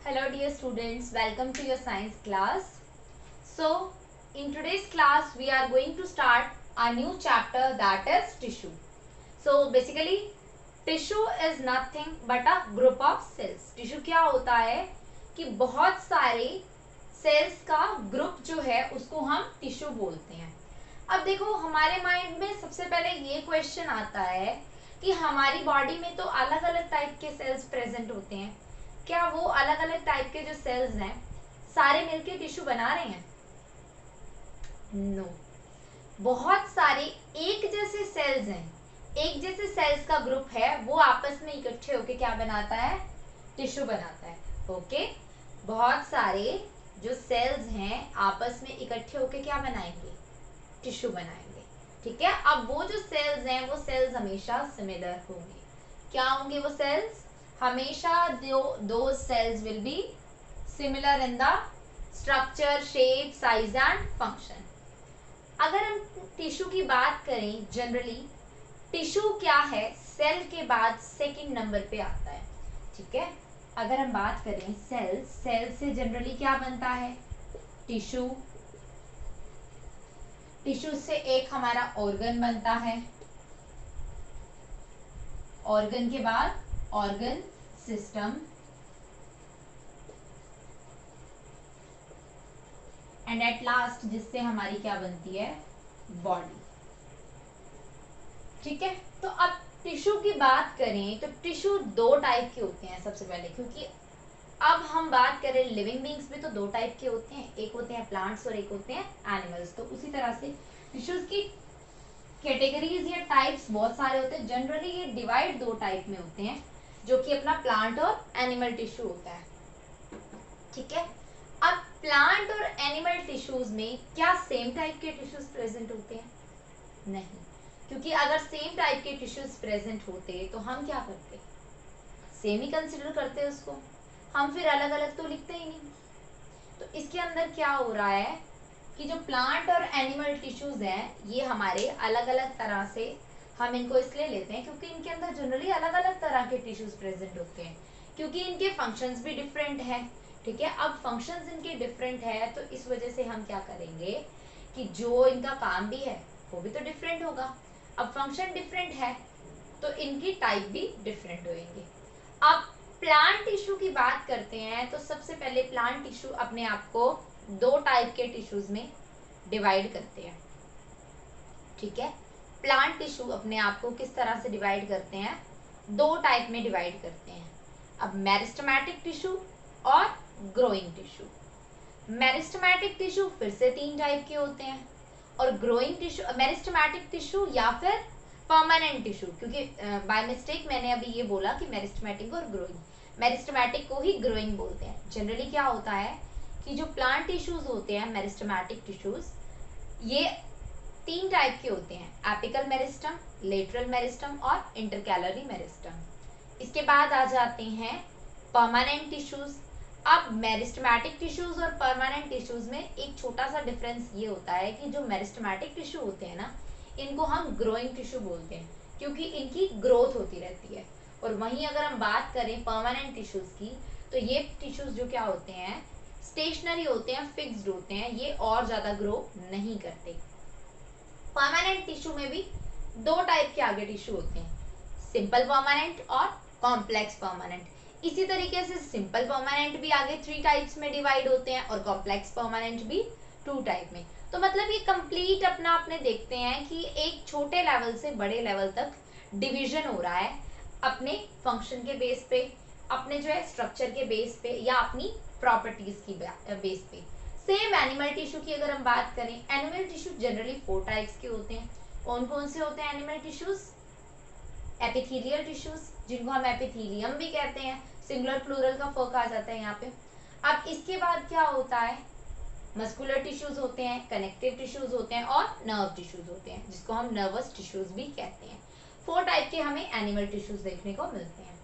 Hello dear students, welcome to your science class. So in today's class we are going to start a new chapter, that is tissue. So basically tissue is nothing but a group of cells. Tissue क्या होता है कि बहुत सारे sales का group जो है उसको हम टिश्यू बोलते हैं. अब देखो हमारे माइंड में सबसे पहले ये क्वेश्चन आता है कि हमारी बॉडी में तो अलग अलग टाइप के सेल्स प्रेजेंट होते हैं. क्या वो अलग अलग टाइप के जो सेल्स हैं सारे मिलके टिश्यू बना रहे हैं? नो बहुत सारे एक जैसे सेल्स हैं, एक जैसे सेल्स का ग्रुप है, वो आपस में इकट्ठे होके क्या बनाता है? टिश्यू बनाता है. ओके बहुत सारे जो सेल्स हैं आपस में इकट्ठे होके क्या बनाएंगे? टिश्यू बनाएंगे. ठीक है. अब वो जो सेल्स हैं वो सेल्स हमेशा सिमिलर होंगे. क्या होंगे वो सेल्स? हमेशा those cells will be similar in the structure, shape, size and function. अगर हम टिश्यू की बात करें, जनरली टिश्यू क्या है? सेल के बाद सेकंड नंबर पे आता है. ठीक है. अगर हम बात करें सेल से जनरली क्या बनता है? टिश्यू. टिश्यू से एक हमारा ऑर्गन बनता है. ऑर्गन के बाद organ system and at last जिससे हमारी क्या बनती है? बॉडी. ठीक है. तो अब टिश्यू की बात करें तो टिश्यू दो टाइप के होते हैं सबसे पहले, क्योंकि अब हम बात करें लिविंग बींग्स में तो दो टाइप के होते हैं, एक होते हैं प्लांट्स और एक होते हैं एनिमल्स. तो उसी तरह से टिश्यूज की कैटेगरीज या टाइप्स बहुत सारे होते हैं. जनरली ये डिवाइड दो टाइप में होते हैं, जो कि अपना प्लांट और एनिमल टिश्यू होता है. ठीक है. अब प्लांट और एनिमल टिश्यूज में क्या सेम टाइप के टिश्यूज प्रेजेंट होते हैं? नहीं, क्योंकि अगर सेम टाइप के टिश्यूज प्रेजेंट होते तो हम क्या करते? सेम ही कंसिडर करते उसको. हम फिर अलग अलग तो लिखते ही नहीं. तो इसके अंदर क्या हो रहा है कि जो प्लांट और एनिमल टिश्यूज हैं ये हमारे अलग अलग तरह से हम इनको इसलिए लेते हैं क्योंकि इनके अंदर जनरली अलग अलग तरह के टिश्यूज प्रेजेंट होते हैं, क्योंकि इनके फंक्शंस भी डिफरेंट है. ठीक है. अब फंक्शंस इनके डिफरेंट है तो इस वजह से हम क्या करेंगे कि जो इनका काम भी है वो भी तो डिफरेंट होगा. अब फंक्शन डिफरेंट है तो इनकी टाइप भी डिफरेंट होंगे. अब प्लांट टिश्यू की बात करते हैं तो सबसे पहले प्लांट टिश्यू अपने आप को दो टाइप के टिश्यूज में डिवाइड करते हैं. ठीक है. प्लांट टिश्यू अपने आप को किस तरह से डिवाइड करते हैं? दो टाइप में डिवाइड करते हैं. अब मेरिस्टेमेटिक टिश्यू और ग्रोइंग टिश्यू. मेरिस्टेमेटिक टिश्यू फिर से तीन टाइप के होते हैं और ग्रोइंग टिश्यू मेरिस्टेमेटिक टिश्यू या फिर परमानेंट टिश्यू, क्योंकि बाय मिस्टेक मैंने अभी ये बोला कि मेरिस्टेमेटिक और ग्रोइंग. मेरिस्टेमेटिक को ही ग्रोइंग बोलते हैं. जनरली क्या होता है कि जो प्लांट टिश्यूज होते हैं मेरिस्टेमेटिक टिश्यूज ये तीन टाइप के होते हैं: एपिकल मेरिस्टम, लेटरल मेरिस्टम और इंटरकैलरी मेरिस्टम. इसके बाद आ जाते हैं परमानेंट टिश्यूज. अब मेरिस्टेमेटिक टिश्यूज और परमानेंट टिश्यूज में एक छोटा सा डिफरेंस ये होता है कि जो मेरिस्टेमेटिक टिश्यू होते हैं ना इनको हम ग्रोइंग टिश्यू बोलते हैं क्योंकि इनकी ग्रोथ होती रहती है. और वहीं अगर हम बात करें परमानेंट टिश्यूज की तो ये टिश्यूज जो क्या होते हैं? स्टेशनरी होते हैं, फिक्स्ड होते हैं, ये और ज्यादा ग्रो नहीं करते. परमानेंट टिश्यू में भी दो टाइप के आगे टिश्यू होते हैं: सिंपल परमानेंट और कॉम्प्लेक्स परमानेंट. इसी तरीके से सिंपल परमानेंट भी आगे थ्री टाइप्स में डिवाइड होते हैं और कॉम्प्लेक्स परमानेंट भी टू टाइप में. तो मतलब ये कंप्लीट अपना अपने देखते हैं कि एक छोटे लेवल से बड़े लेवल तक डिवीजन हो रहा है अपने फंक्शन के बेस पे, अपने जो है स्ट्रक्चर के बेस पे या अपनी प्रॉपर्टीज की बेस पे. सेम एनिमल टिश्यू की अगर हम बात करें, animal tissue generally four types के होते हैं. कौन कौन से होते हैं एनिमल टिश्यूज? एपिथेलियल टिश्यूज जिनको हम एपिथेलियम भी कहते हैं, सिंगुलर प्लूरल का फर्क आ जाता है यहाँ पे. अब इसके बाद क्या होता है? मस्कुलर टिश्यूज होते हैं, कनेक्टिव टिश्यूज होते हैं और नर्व टिश्यूज होते हैं जिसको हम नर्वस टिश्यूज भी कहते हैं. फोर टाइप के हमें एनिमल टिश्यूज देखने को मिलते हैं.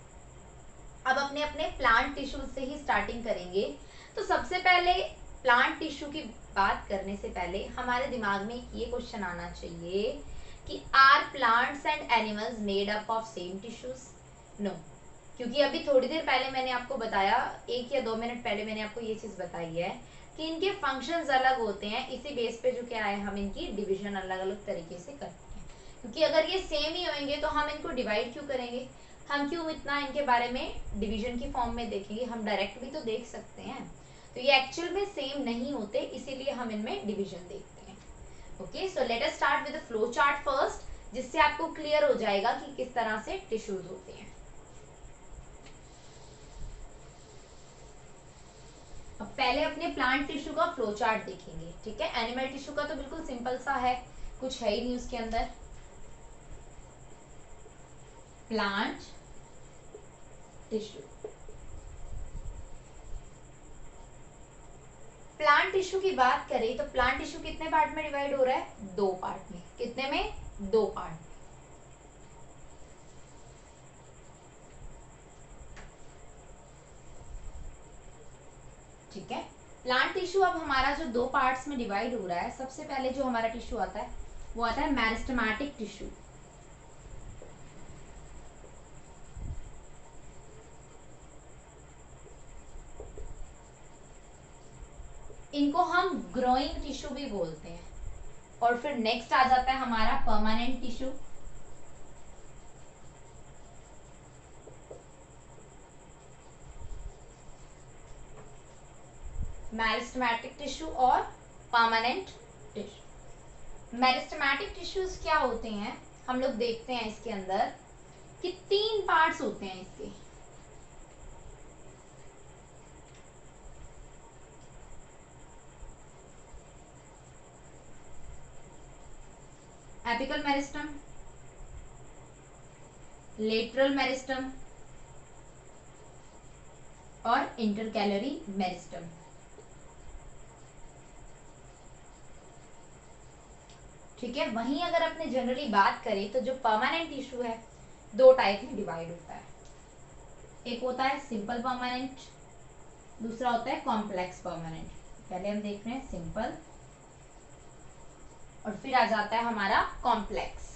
अब अपने अपने प्लांट टिश्यूज से ही स्टार्टिंग करेंगे. तो सबसे पहले प्लांट टिश्यू की बात करने से पहले हमारे दिमाग में ये क्वेश्चन आना चाहिए कि are plants and animals made up of same tissues? No. क्योंकि अभी थोड़ी देर पहले मैंने आपको बताया, 1 या 2 मिनट पहले मैंने आपको ये चीज बताई है कि इनके फंक्शंस अलग होते हैं, इसी बेस पे जो क्या है हम इनकी डिवीजन अलग अलग तरीके से करते हैं। क्योंकि अगर ये सेम ही होंगे तो हम इनको डिवाइड क्यों करेंगे, हम क्यों इतना इनके बारे में डिवीजन की फॉर्म में देखेंगे, हम डायरेक्ट भी तो देख सकते हैं। तो ये एक्चुअल में सेम नहीं होते, इसीलिए हम इनमें डिवीजन देखते हैं। Okay, so let us start with the flow chart first, जिससे आपको क्लियर हो जाएगा कि किस तरह से टिश्यूज होते हैं। अब पहले अपने प्लांट टिश्यू का फ्लो चार्ट देखेंगे, ठीक है। एनिमल टिश्यू का तो बिल्कुल सिंपल सा है, कुछ है ही नहीं उसके अंदर। प्लांट टिश्यू, प्लांट टिश्यू की बात करें तो प्लांट टिश्यू कितने पार्ट में डिवाइड हो रहा है, 2 पार्ट में। कितने में, 2 पार्ट में। ठीक है, प्लांट टिश्यू अब हमारा जो 2 पार्ट्स में डिवाइड हो रहा है, सबसे पहले जो हमारा टिश्यू आता है वो आता है मेरिस्टेमेटिक टिश्यू। इनको हम ग्रोइंग टिश्यू भी बोलते हैं। और फिर नेक्स्ट आ जाता है हमारा परमानेंट टिश्यू। मेरिस्टेमेटिक टिश्यू और परमानेंट टिश्यू। मेरिस्टेमेटिक टिश्यूज क्या होते हैं, हम लोग देखते हैं इसके अंदर कि 3 पार्ट्स होते हैं इसके। एपिकल मेरिस्टम, लेटरल मेरिस्टम और इंटरकैलरी मेरिस्टम। ठीक है, वहीं अगर अपने जनरली बात करें तो जो परमानेंट टिश्यू है 2 टाइप में डिवाइड होता है। एक होता है सिंपल परमानेंट, दूसरा होता है कॉम्प्लेक्स परमानेंट। पहले हम देख रहे हैं सिंपल और फिर आ जाता है हमारा कॉम्प्लेक्स।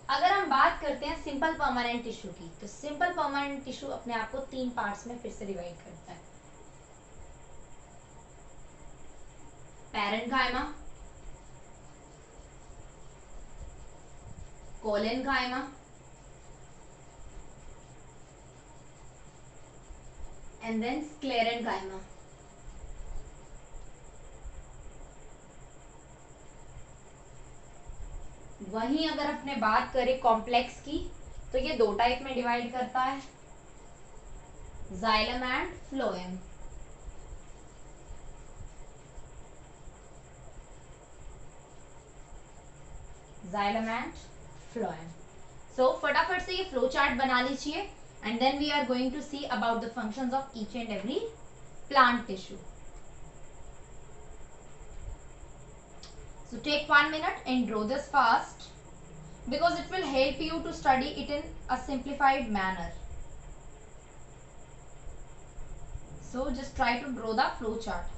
अगर हम बात करते हैं सिंपल परमानेंट टिश्यू की, तो सिंपल परमानेंट टिश्यू अपने आप को 3 पार्ट्स में फिर से डिवाइड करता है। Parenchyma, collenchyma and then sclerenchyma. वहीं अगर अपने बात करें कॉम्प्लेक्स की, तो ये 2 टाइप में डिवाइड करता है, xylem and phloem. Xylem and phloem. So फटाफट से ये फ्लो चार्ट बना लीजिए and then we are going to see about the functions of each and every plant tissue. So take 1 minute and draw this fast because it will help you to study it in a simplified manner. So just try to draw the flow chart.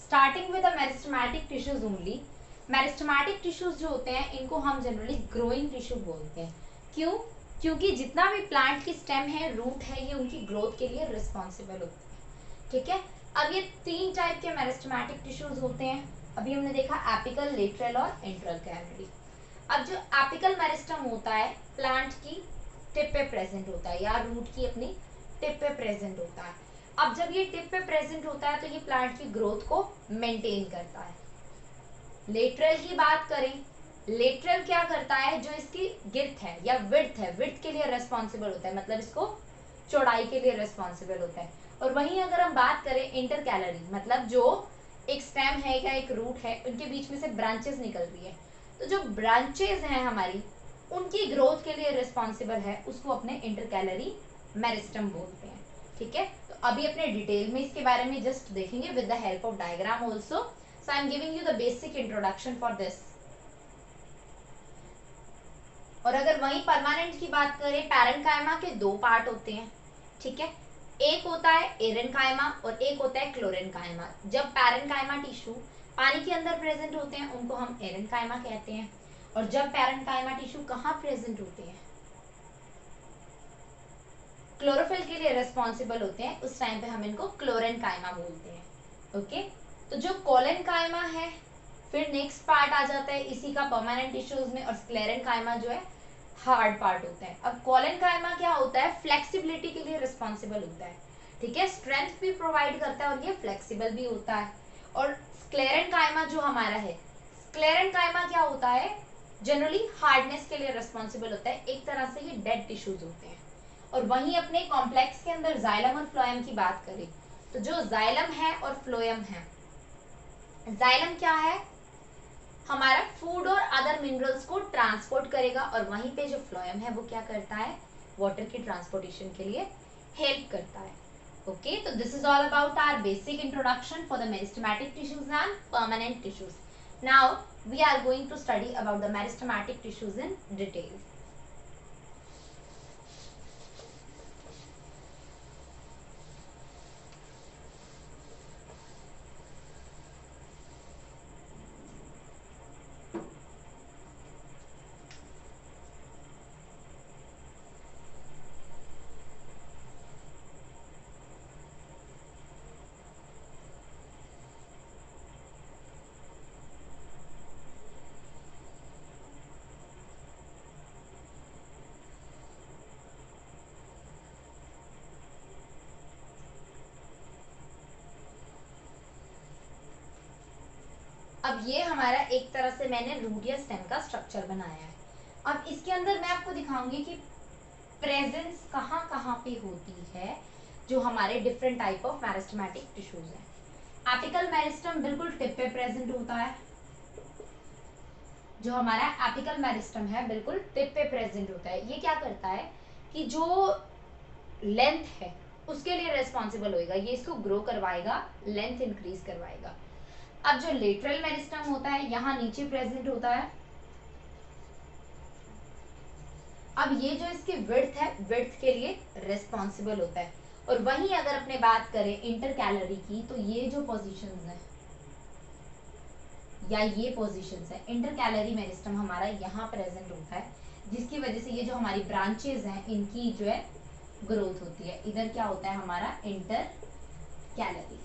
Starting with the meristematic tissues only. Meristematic tissues जो होते हैं इनको हम generally growing tissue बोलते हैं। क्यों? क्योंकि जितना भी प्लांट की स्टेम है, रूट है, ये उनकी ग्रोथ के लिए रिस्पॉन्सिबल होते हैं। ठीक है, अब ये 3 टाइप के मेरिस्टेमेटिक टिश्यूज होते हैं। अभी हमने देखा एपिकल, लेटरल और इंटरकैलरी। अब जो एपिकल मेरिस्टम होता है प्लांट की टिप पे प्रेजेंट होता है या रूट की अपनी टिप पे प्रेजेंट होता है। अब जब ये टिप पे प्रेजेंट होता है तो ये प्लांट की ग्रोथ को मेंटेन करता है। लेटरल की बात करें, लेटरल क्या करता है, जो इसकी गिर्थ है या विड्थ है, विड्थ के लिए रेस्पॉन्सिबल होता है, मतलब इसको चौड़ाई के लिए रेस्पॉन्सिबल होता है। और वहीं अगर हम बात करें इंटरकैलरी, मतलब जो एक स्टेम है या एक रूट है, उनके बीच में से ब्रांचेस निकल रही है, तो जो ब्रांचेस हैं हमारी, उनकी ग्रोथ के लिए रिस्पॉन्सिबल है, उसको अपने इंटरकैलरी मेरिस्टम बोलते हैं। ठीक है, तो अभी अपने डिटेल में इसके बारे में जस्ट देखेंगे with the help of diagram also. So I am giving you the basic introduction for this. और अगर वहीं परमानेंट की बात करें, पैरेन्काइमा के दो पार्ट होते हैं, ठीक है. एक होता है एरेन्काइमा और एक होता है क्लोरेन्काइमा. जब पैरेन्काइमा टिश्यू पानी के अंदर प्रेजेंट होते हैं उनको हम एरेन्काइमा कहते हैं, और जब पैरेन्काइमा टिश्यू कहाँ प्रेजेंट होते हैं, क्लोरोफिल के लिए रिस्पॉन्सिबल होते हैं, उस टाइम पे हम इनको क्लोरेन्काइमा बोलते हैं. ओके. तो जो कोलेन्काइमा है, फिर नेक्स्ट पार्ट आ जाता है इसी का परमानेंट टिश्यूज में, और स्क्लेरेन्काइमा जो है हार्ड पार्ट होता है. अब कोलेन्काइमा क्या होता है, फ्लेक्सिबिलिटी के लिए रिस्पॉन्सिबल होता है, ठीक है. स्ट्रेंथ भी प्रोवाइड करता है और ये फ्लेक्सिबल भी होता है. और स्क्लेरेन्काइमा जो हमारा है, स्क्लेरेन्काइमा क्या होता है, जनरली हार्डनेस के लिए रिस्पॉन्सिबल होता है. एक तरह से ये डेड टिश्यूज होते हैं. और वहीं अपने कॉम्प्लेक्स के अंदर जाइलम और फ्लोएम की बात करें तो जो जाइलम है और फ्लोएम है, जाइलम क्या है, हमारा फूड और अदर मिनरल्स को ट्रांसपोर्ट करेगा, और वहीं पे जो फ्लोएम है वो क्या करता है, वाटर की ट्रांसपोर्टेशन के लिए हेल्प करता है. ओके. तो this is all about our basic introduction for the meristematic tissues and permanent tissues. Now we are going to study about the meristematic tissues in detail. अब ये हमारा एक तरह से मैंने रूट या स्टेम का स्ट्रक्चर बनाया है. अब इसके अंदर मैं आपको दिखाऊंगी कि प्रेजेंस कहाँ कहाँ पे होती है जो हमारे different type of meristematic tissues हैं. एपिकल मेरिस्टम बिल्कुल टिप पे प्रेजेंट होता है. जो हमारा एपिकल मेरिस्टम है बिल्कुल टिप पे प्रेजेंट होता है. ये क्या करता है कि जो लेंथ है उसके लिए रेस्पॉन्सिबल होएगा, ये इसको ग्रो करवाएगा, लेंथ इंक्रीज करवाएगा. अब जो लेटरल मेरिस्टम होता है यहाँ नीचे प्रेजेंट होता है. अब ये जो इसकी विड्थ है, विड्थ के लिए रेस्पॉन्सिबल होता है. और वहीं अगर अपने बात करें इंटरकैलरी की, तो ये जो पोजीशंस हैं या ये पोजीशंस है, इंटरकैलरी मेरिस्टम हमारा यहाँ प्रेजेंट होता है, जिसकी वजह से ये जो हमारी ब्रांचेस हैं इनकी जो है ग्रोथ होती है. इधर क्या होता है हमारा इंटरकैलरी.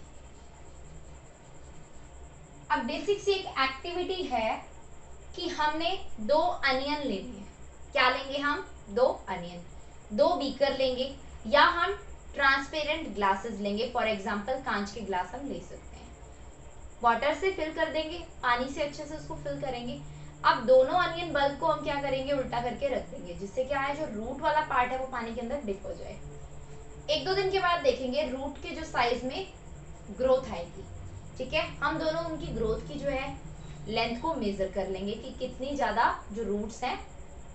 अब बेसिक सी एक एक्टिविटी है कि हमने 2 अनियन लेनी है. क्या लेंगे हम, 2 अनियन, 2 बीकर लेंगे, या हम ट्रांसपेरेंट ग्लासेस लेंगे. फॉर एग्जांपल कांच के ग्लास हम ले सकते हैं. वाटर से फिल कर देंगे, पानी से अच्छे से उसको फिल करेंगे. अब दोनों अनियन बल्ब को हम क्या करेंगे, उल्टा करके रख देंगे, जिससे क्या है जो रूट वाला पार्ट है वो पानी के अंदर डिप हो जाए. 1-2 दिन के बाद देखेंगे रूट के जो साइज में ग्रोथ आएगी, ठीक है. हम दोनों उनकी ग्रोथ की जो है लेंथ को मेजर कर लेंगे कि कितनी ज्यादा जो रूट्स हैं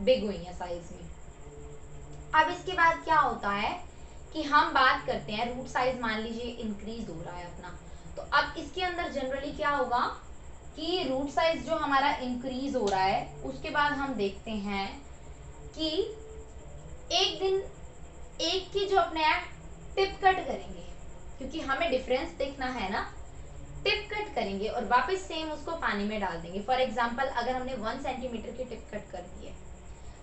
बिग हुई हैं साइज में. अब इसके बाद क्या होता है कि हम बात करते हैं रूट साइज, मान लीजिए इंक्रीज हो रहा है अपना, तो अब इसके अंदर जनरली क्या होगा कि रूट साइज जो हमारा इंक्रीज हो रहा है, उसके बाद हम देखते हैं कि एक दिन एक की जो अपने टिप कट करेंगे, क्योंकि हमें डिफरेंस देखना है ना. टिप कट करेंगे और वापस सेम उसको पानी में डाल देंगे. फॉर एग्जांपल अगर हमने 1 सेंटीमीटर की टिप कट कर दी है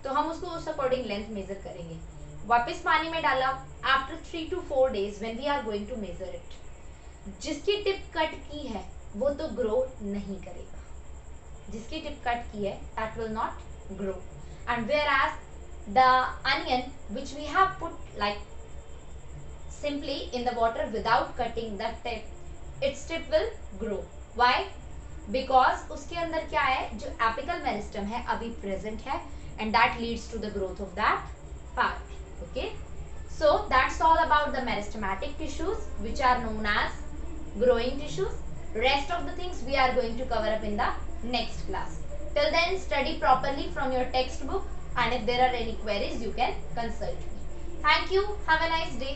तो हम उसको उस अकॉर्डिंग लेंथ मेजर करेंगे, वापस पानी में डाला. After 3 to 4 days when we are going to measure it, जिसकी टिप कट की है वो तो ग्रो नहीं करेगा, जिसकी टिप कट की है that will not grow. And whereas the onion which we have put like simply in the water without cutting the tip, its tip will grow. Why? Because उसके अंदर क्या है, जो apical meristem है अभी present है, and that leads to the growth of that part. Okay, so that's all about the meristematic tissues which are known as growing tissues. Rest of the things we are going to cover up in the next class. Till then, study properly from your textbook, and if there are any queries you can consult me. Thank you. Have a nice day.